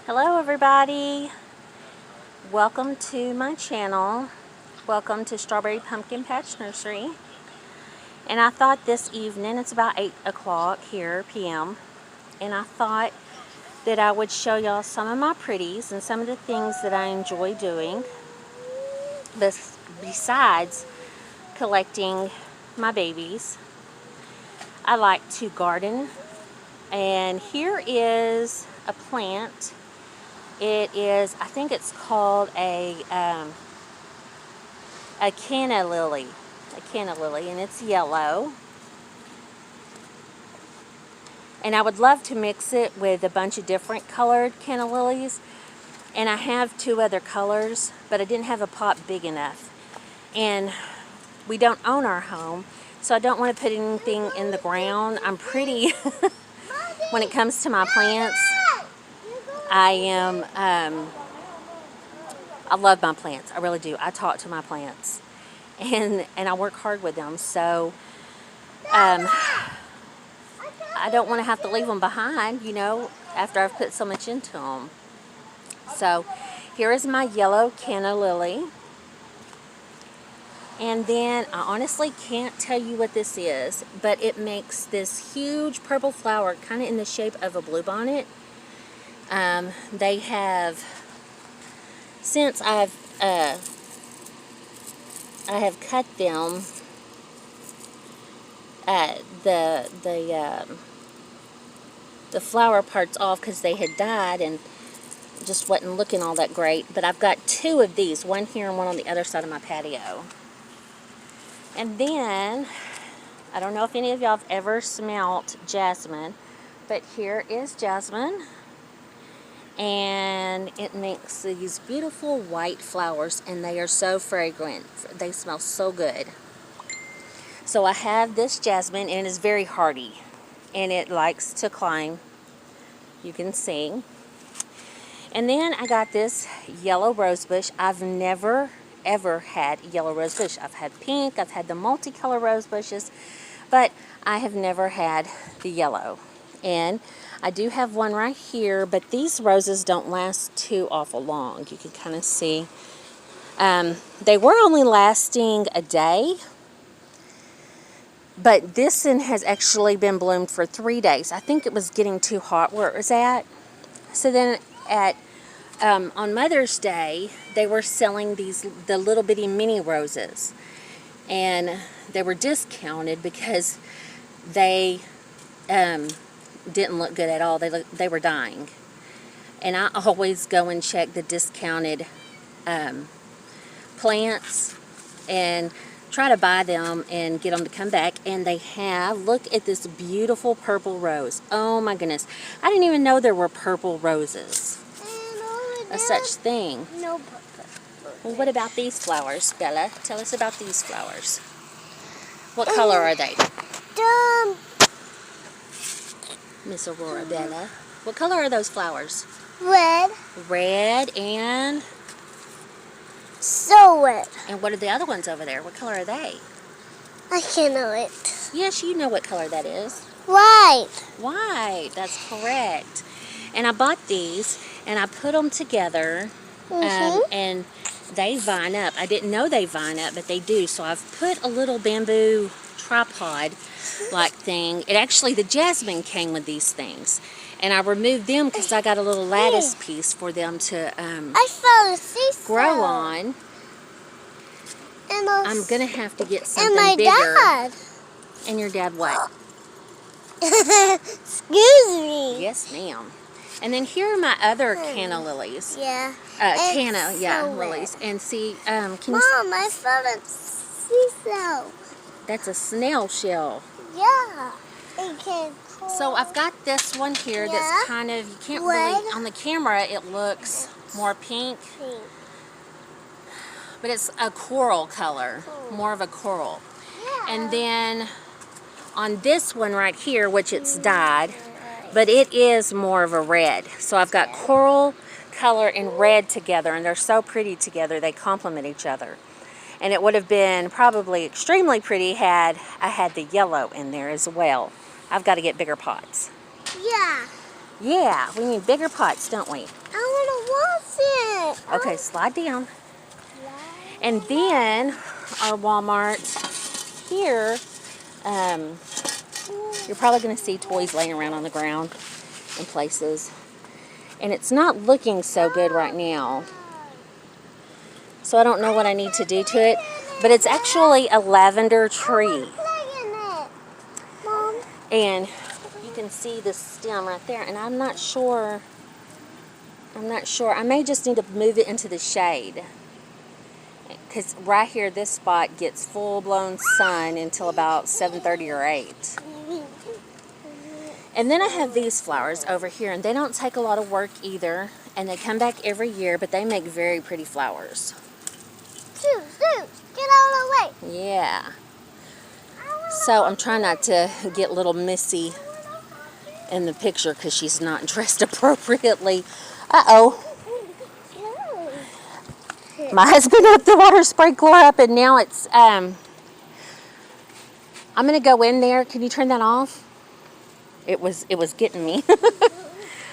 Hello everybody, welcome to my channel. Welcome to Strawberry Pumpkin Patch Nursery. And I thought this evening, it's about 8 o'clock here p.m. and I thought that I would show y'all some of my pretties and some of the things that I enjoy doing besides collecting my babies. I like to garden, and here is a plant. It is, I think it's called a canna lily, and it's yellow. And I would love to mix it with a bunch of different colored canna lilies. And I have 2 other colors, but I didn't have a pot big enough. And we don't own our home, so I don't want to put anything in the ground. I'm pretty, when it comes to my plants, I love my plants. I really do. I talk to my plants, and I work hard with them. So I don't want to have to leave them behind, you know, after I've put so much into them. So here is my yellow canna lily. And then I honestly can't tell you what this is, but it makes this huge purple flower, kind of in the shape of a bluebonnet. They have, since I have cut them, the flower parts off because they had died and just wasn't looking all that great. But I've got 2 of these, one here and one on the other side of my patio. And then, I don't know if any of y'all have ever smelt jasmine, but here is jasmine. And it makes these beautiful white flowers, and they are so fragrant. They smell so good. So I have this jasmine, and it is very hardy, and it likes to climb. You can see. And then I got this yellow rosebush. I've never ever had yellow rosebush. I've had pink, I've had the multicolor rose bushes, but I have never had the yellow. And I do have one right here, but these roses don't last too awful long. You can kind of see. They were only lasting a day, but this one has actually been bloomed for 3 days. I think it was getting too hot where it was at. So then on Mother's Day, they were selling the little bitty mini roses, and they were discounted because they didn't look good at all. They were dying. And I always go and check the discounted plants and try to buy them and get them to come back. And they have, look at this beautiful purple rose. Oh my goodness. I didn't even know there were purple roses. A such thing. No purple. Well, what about these flowers, Bella? Tell us about these flowers. What color are they? Miss Aurora, Bella. What color are those flowers? Red. Red and? So red. And what are the other ones over there? What color are they? I can't know it. Yes, you know what color that is. White. White, that's correct. And I bought these, and I put them together, and they vine up. I didn't know they vine up, but they do. So I've put a little bamboo tripod-like thing. The jasmine came with these things. And I removed them because I got a little lattice piece for them to I found a seesaw. grow on. And I'm going to have to get something my bigger. Dad. And your dad what? Excuse me. Yes, ma'am. And then here are my other canna lilies. Yeah. Lilies. And see, can you... Mom, I found a seashell. That's a snail shell. Yeah. It can crawl. So I've got this one here that's kind of, you can't really, on the camera it looks more pink. But it's a coral color, more of a coral. Yeah. And then on this one right here, which it's dyed, but it is more of a red. So I've got coral color and red together, and they're so pretty together. They complement each other. And it would have been probably extremely pretty had I had the yellow in there as well. I've got to get bigger pots. Yeah. Yeah, we need bigger pots, don't we? I Okay, slide down. And then our Walmart here, you're probably going to see toys laying around on the ground in places. And it's not looking so good right now. So I don't know what I need to do to it. But it's actually a lavender tree. And you can see the stem right there. And I'm not sure. I may just need to move it into the shade. Because right here, this spot gets full-blown sun until about 7:30 or 8. And then I have these flowers over here, and they don't take a lot of work either. And they come back every year, but they make very pretty flowers. Zeus, get out of the way. Yeah. So I'm trying not to get little Missy in the picture because she's not dressed appropriately. Uh-oh. My husband hooked the water sprinkler up, and now it's, I'm going to go in there. Can you turn that off? It was getting me.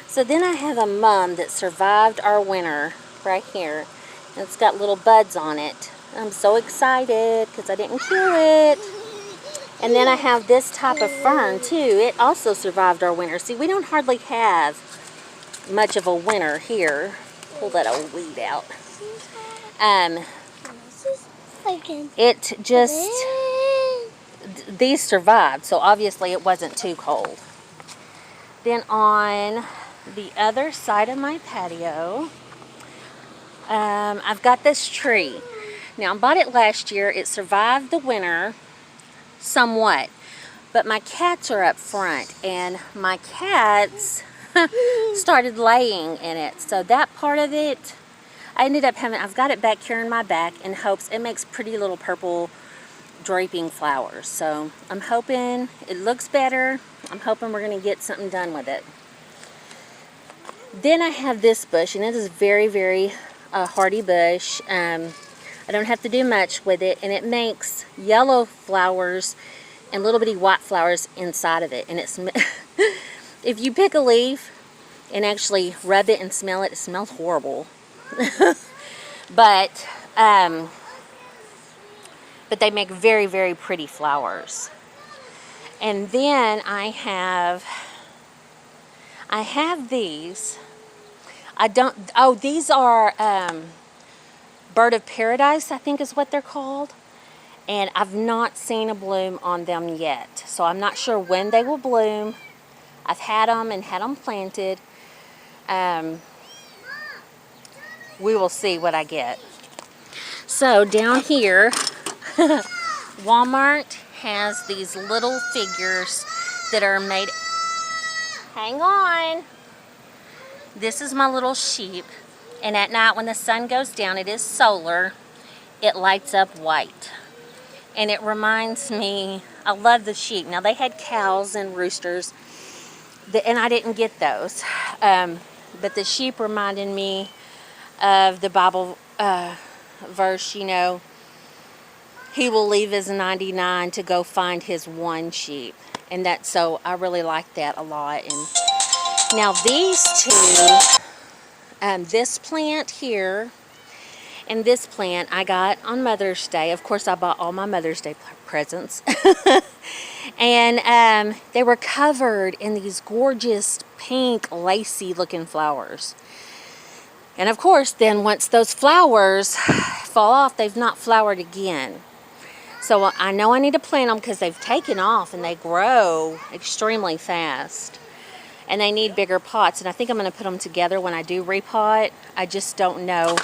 So then I have a mum that survived our winter right here. And it's got little buds on it. I'm so excited because I didn't kill it. And then I have this type of fern too. It also survived our winter. See, we don't hardly have much of a winter here. Pull that old weed out. It just, these survived, so obviously it wasn't too cold. Then on the other side of my patio, I've got this tree. Now, I bought it last year. It survived the winter somewhat, but my cats are up front, and my cats started laying in it. So that part of it, I ended up having, I've got it back here in my back in hopes it makes pretty little purple draping flowers. So I'm hoping it looks better. I'm hoping we're going to get something done with it. Then I have this bush, and it is very, very hardy bush. I don't have to do much with it, and it makes yellow flowers and little bitty white flowers inside of it. And it's if you pick a leaf and actually rub it and smell it, it smells horrible. But they make very, very pretty flowers. And then I have these. These are bird of paradise, I think is what they're called. And I've not seen a bloom on them yet. So I'm not sure when they will bloom. I've had them and had them planted. We will see what I get. So down here, Walmart has these little figures that are made. Hang on. This is my little sheep. And at night when the sun goes down, it is solar, it lights up white. And it reminds me, I love the sheep. Now they had cows and roosters, and I didn't get those. But the sheep reminded me of the Bible verse, you know, he will leave his 99 to go find his one sheep. And so I really like that a lot. And now these two, this plant here and this plant I got on Mother's Day. Of course, I bought all my Mother's Day presents. And they were covered in these gorgeous pink lacy looking flowers. And of course, then once those flowers fall off, they've not flowered again. So I know I need to plant them because they've taken off and they grow extremely fast. And they need bigger pots. And I think I'm going to put them together when I do repot. I just don't know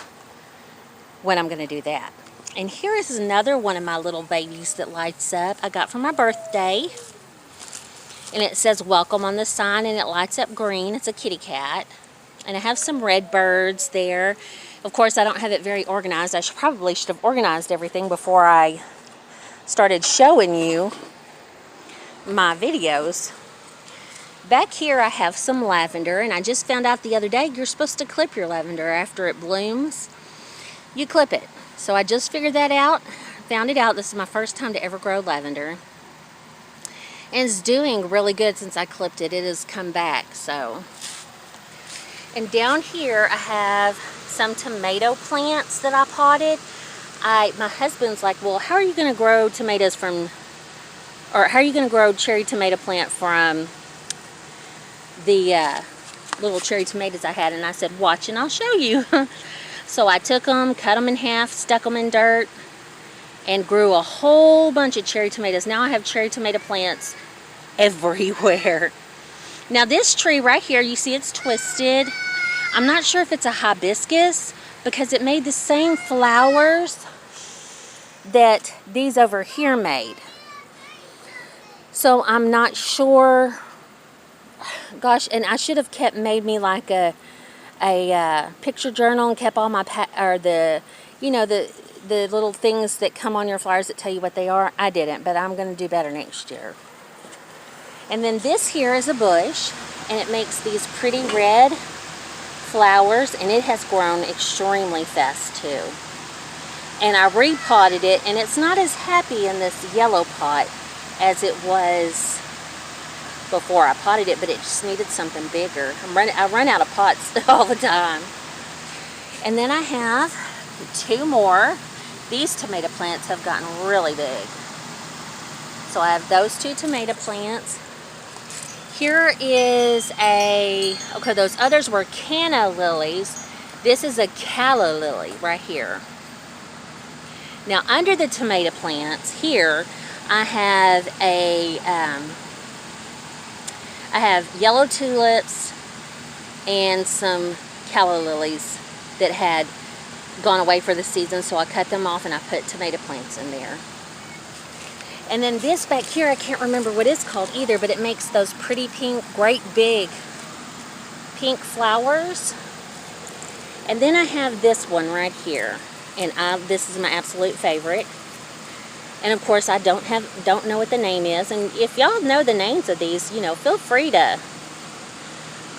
when I'm going to do that. And here is another one of my little babies that lights up. I got for my birthday. And it says welcome on the sign, and it lights up green. It's a kitty cat. And I have some red birds there. Of course, I don't have it very organized. I probably should have organized everything before I started showing you my videos. Back here I have some lavender, and I just found out the other day you're supposed to clip your lavender after it blooms. You clip it. So I just figured that out, found it out. This is my first time to ever grow lavender. And it's doing really good since I clipped it. It has come back, so. And down here I have some tomato plants that I potted. My husband's like, well, how are you going to grow tomatoes from, or how are you going to grow cherry tomato plant from the little cherry tomatoes I had? And I said, watch and I'll show you. So I took them, cut them in half, stuck them in dirt, and grew a whole bunch of cherry tomatoes. Now I have cherry tomato plants everywhere. Now this tree right here, you see it's twisted. I'm not sure if it's a hibiscus because it made the same flowers that these over here made. So I'm not sure. Gosh, and I should have made me like a picture journal and kept all my the little things that come on your flowers that tell you what they are. I didn't, but I'm going to do better next year. And then this here is a bush, and it makes these pretty red flowers, and it has grown extremely fast too. And I repotted it, and it's not as happy in this yellow pot as it was before I potted it, but it just needed something bigger. I run out of pots all the time. And then I have 2 more. These tomato plants have gotten really big. So I have those 2 tomato plants. Here is okay, those others were canna lilies. This is a calla lily right here. Now under the tomato plants here, I have yellow tulips and some calla lilies that had gone away for the season, so I cut them off and I put tomato plants in there. And then this back here, I can't remember what it's called either, but it makes those pretty pink, great big pink flowers. And then I have this one right here, and this is my absolute favorite. And of course, I don't know what the name is. And if y'all know the names of these, feel free to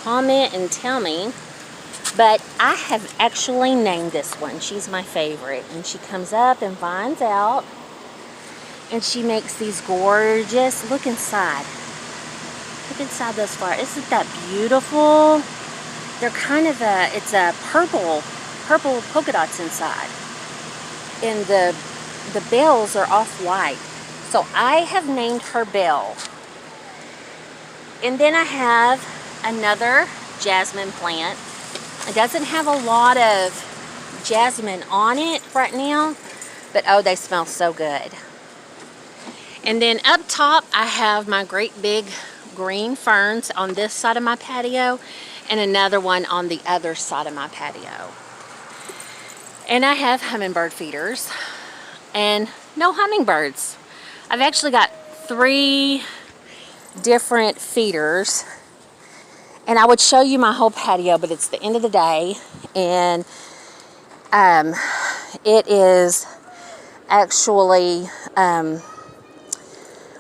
comment and tell me. But I have actually named this one. She's my favorite. And she comes up and vines out. And she makes these gorgeous, look inside. Look inside those flowers. Isn't that beautiful? They're kind of it's a purple polka dots inside. And the bells are off-white. So I have named her Belle. And then I have another jasmine plant. It doesn't have a lot of jasmine on it right now, but oh, they smell so good. And then up top, I have my great big green ferns on this side of my patio and another one on the other side of my patio. And I have hummingbird feeders and no hummingbirds. I've actually got 3 different feeders, and I would show you my whole patio, but it's the end of the day, and it is actually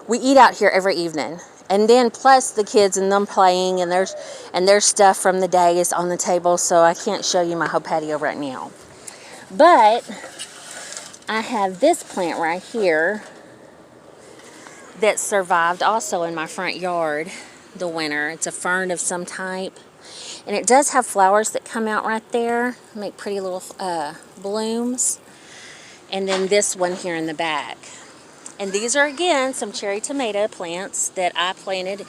we eat out here every evening, and then plus the kids and them playing, and there's stuff from the day is on the table, so I can't show you my whole patio right now. But I have this plant right here that survived also in my front yard the winter. It's a fern of some type, and it does have flowers that come out right there, make pretty little blooms. And then this one here in the back. And these are, again, some cherry tomato plants that I planted,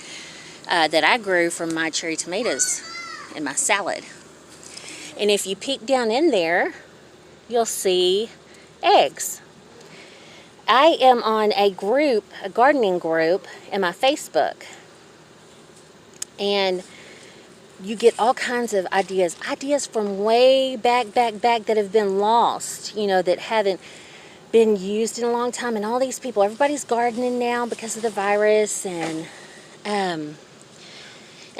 that I grew from my cherry tomatoes in my salad. And if you peek down in there, you'll see eggs. I am on a gardening group in my Facebook. And you get all kinds of ideas from way back that have been lost, that haven't been used in a long time. And all these people, everybody's gardening now because of the virus, and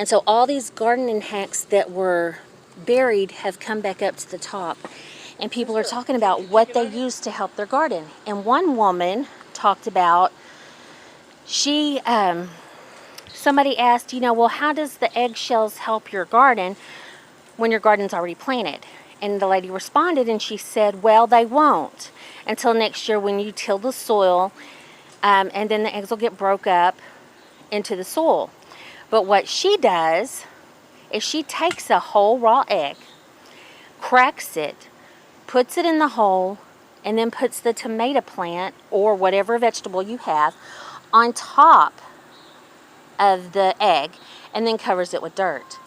so all these gardening hacks that were buried have come back up to the top, and people are talking about what they use to help their garden. And one woman talked about, somebody asked, well, how does the eggshells help your garden when your garden's already planted? And the lady responded, and she said, well, they won't until next year when you till the soil, and then the eggs will get broke up into the soil. But what she does is she takes a whole raw egg, cracks it, puts it in the hole, and then puts the tomato plant or whatever vegetable you have on top of the egg, and then covers it with dirt.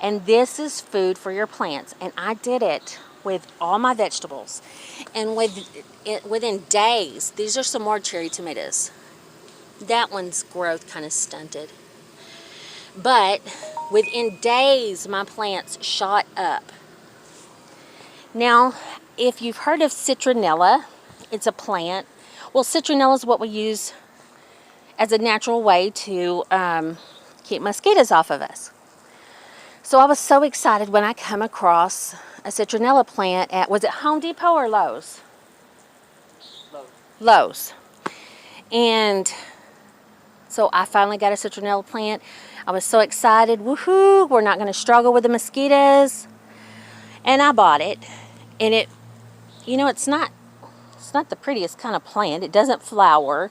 And this is food for your plants. And I did it with all my vegetables. And within days, these are some more cherry tomatoes. That one's growth kind of stunted. But within days, my plants shot up. Now, if you've heard of citronella, it's a plant. Well, citronella is what we use as a natural way to keep mosquitoes off of us. So I was so excited when I come across a citronella plant at, was it Home Depot or Lowe's? Lowe's. And so I finally got a citronella plant. I was so excited. Woohoo! We're not going to struggle with the mosquitoes. And I bought it. And it, you know, it's not the prettiest kind of plant. It doesn't flower.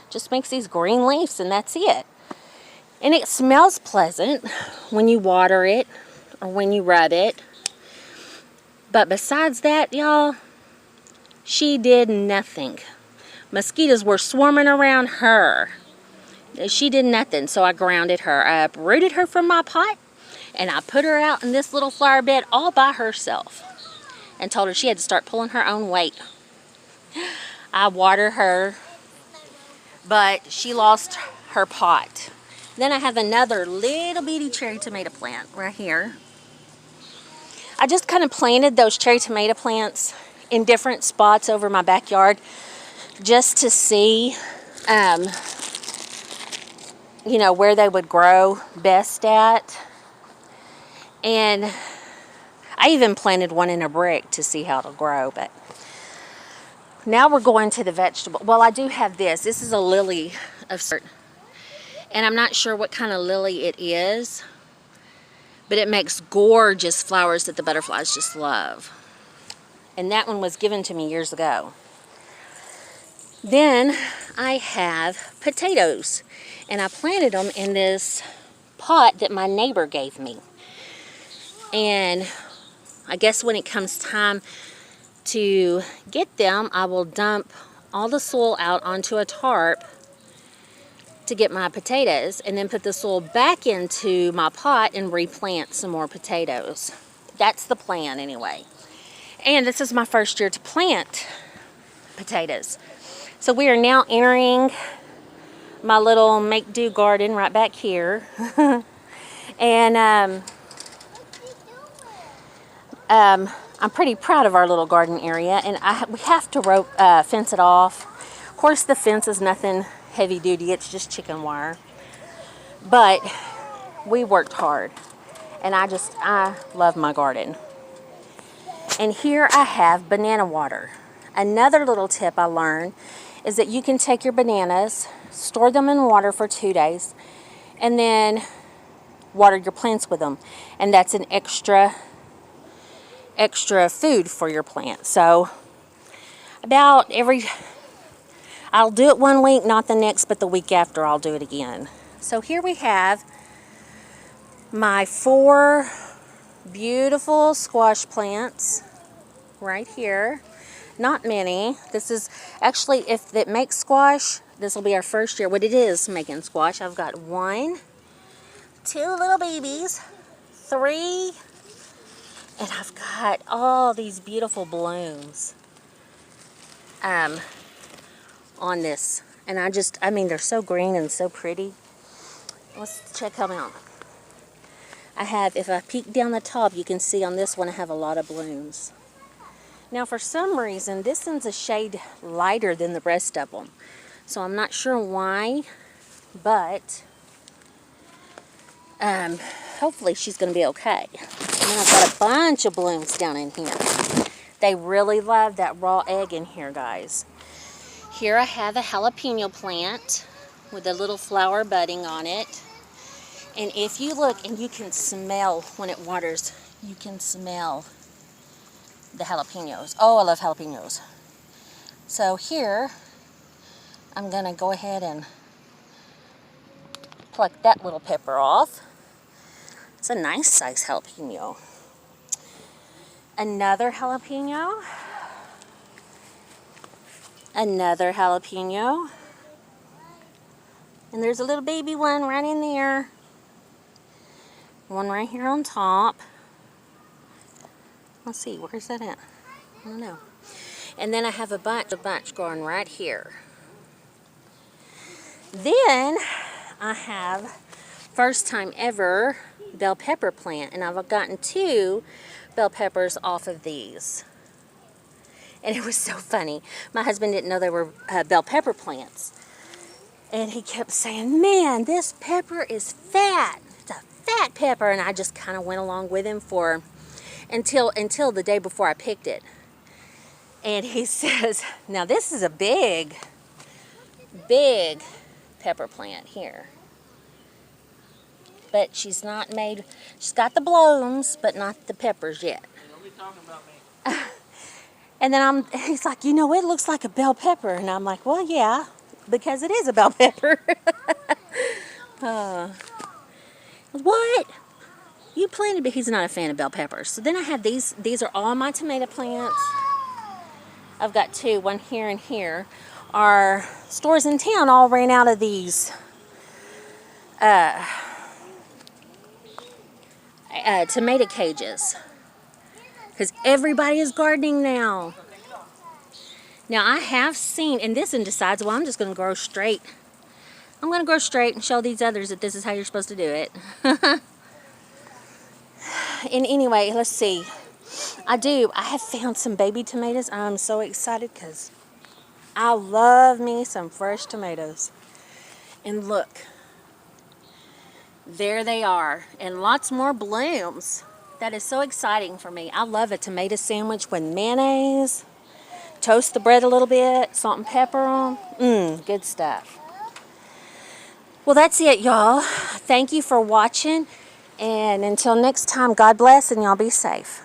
Just makes these green leaves, and that's it. And it smells pleasant when you water it or when you rub it. But besides that, y'all, she did nothing. Mosquitoes were swarming around her. She did nothing, so I grounded her. I uprooted her from my pot, and I put her out in this little flower bed all by herself and told her she had to start pulling her own weight. I water her, but she lost her pot. Then I have another little bitty cherry tomato plant right here. I just kind of planted those cherry tomato plants in different spots over my backyard just to see, you know, where they would grow best at. And I even planted one in a brick to see how it'll grow. But now we're going to the vegetable. Well, I do have this. This is a lily of sort. And I'm not sure what kind of lily it is, but it makes gorgeous flowers that the butterflies just love. And that one was given to me years ago. Then I have potatoes, and I planted them in this pot that my neighbor gave me. And I guess when it comes time to get them, I will dump all the soil out onto a tarp to get my potatoes, and then put the soil back into my pot and replant some more potatoes. That's the plan anyway. And this is my first year to plant potatoes. So we are now entering my little make-do garden right back here. And I'm pretty proud of our little garden area, and we have to fence it off. Of course, the fence is nothing heavy duty, it's just chicken wire. But we worked hard, and I love my garden. And here I have banana water. Another little tip I learned is that you can take your bananas, store them in water for 2 days, and then water your plants with them. And that's an extra food for your plant. So I'll do it 1 week, not the next, but the week after I'll do it again. So here we have my 4 beautiful squash plants right here. Not many. This is actually, if it makes squash, this will be our first year. What it is making squash. I've got 1, 2 little babies, 3, and I've got all these beautiful blooms on this. And I mean, they're so green and so pretty. Let's check them out. If I peek down the top, you can see on this one I have a lot of blooms. Now, for some reason, this one's a shade lighter than the rest of them. So I'm not sure why, but hopefully she's going to be okay. And then I've got a bunch of blooms down in here. They really love that raw egg in here, guys. Here I have a jalapeno plant with a little flower budding on it. And if you look, and you can smell when it waters, you can smell the jalapenos. Oh, I love jalapenos. So here, I'm going to go ahead and pluck that little pepper off. It's a nice size jalapeno. Another jalapeno. Another jalapeno. And there's a little baby one right in there. One right here on top. Let's see, where's that at? I don't know. And then I have a bunch growing right here. Then I have, first time ever, bell pepper plant. And I've gotten 2 bell peppers off of these. And it was so funny. My husband didn't know they were bell pepper plants. And he kept saying, man, this pepper is fat. It's a fat pepper. And I just kind of went along with him for until the day before I picked it. And he says, now this is a big pepper plant here. But she's got the blooms, but not the peppers yet. Don't be talking about me. And then he's like, you know, it looks like a bell pepper. And I'm like, well, yeah, because it is a bell pepper. What? You planted, but he's not a fan of bell peppers. So then I have these. These are all my tomato plants. I've got 2, one here and here. Our stores in town all ran out of these tomato cages. Because everybody is gardening now. Now I have seen, and this one decides, well, I'm just going to grow straight. I'm going to grow straight and show these others that this is how you're supposed to do it. And anyway, let's see. I have found some baby tomatoes. I'm so excited because I love me some fresh tomatoes. And look, there they are, and lots more blooms. That is so exciting for me. I love a tomato sandwich with mayonnaise. Toast the bread a little bit, salt and pepper on. Good stuff. Well, that's it, y'all. Thank you for watching. And until next time, God bless and y'all be safe.